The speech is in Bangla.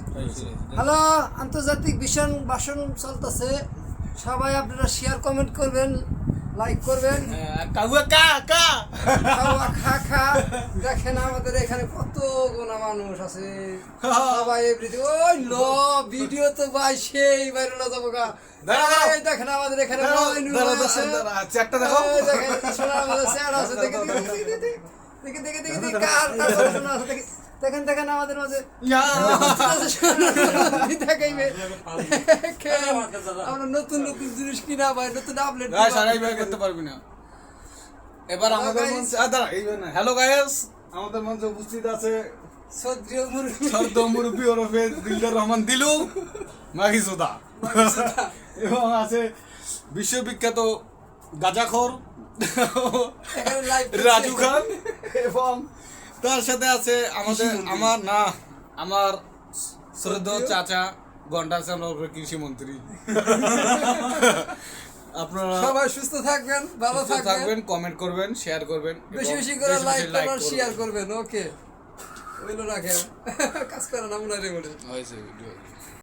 দিচ্ছি। হ্যালো, আন্তর্জাতিক ভীষণ ভাষণ চলতেছে, সবাই আপনারা শেয়ার কমেন্ট করবেন, লাইক করবেন। খা দেখেন আমাদের এখানে কত গোনা মানুষ আছে, সবাই এভরিথিং। ওই ল ভিডিও তো ভাই সেই ভাইরাল যাবো গা। দেখেন আমাদের এখানে দেখেন দেখেন আমাদের মাঝে আমরা নতুন নতুন জিনিস কিনা ভাই, নতুন আপডেট করতে পারবি না। এবার আমাদের মঞ্চে হ্যালো গাইস, আমাদের মঞ্চে উপস্থিত আছে সদ্য মুরব্বী ওরফে দিলদার রহমান দিলু মাগিসুদা, এবং আছে বিশ্ববিখ্যাত গাঁজাখোর রাজু খান, এবং তার সাথে আছে আমার শ্রদ্ধেয় চাচা গন্ডা কৃষি মন্ত্রী। আপনারা সবাই সুস্থ থাকবেন, ভালো থাকবেন, কমেন্ট করবেন, শেয়ার করবেন, বেশি বেশি করে লাইক করবেন, শেয়ার করবেন। ওকে, ওইলো রাখেন, কাজ করেন, আমরা রে বলে হয়েছে ভিডিও।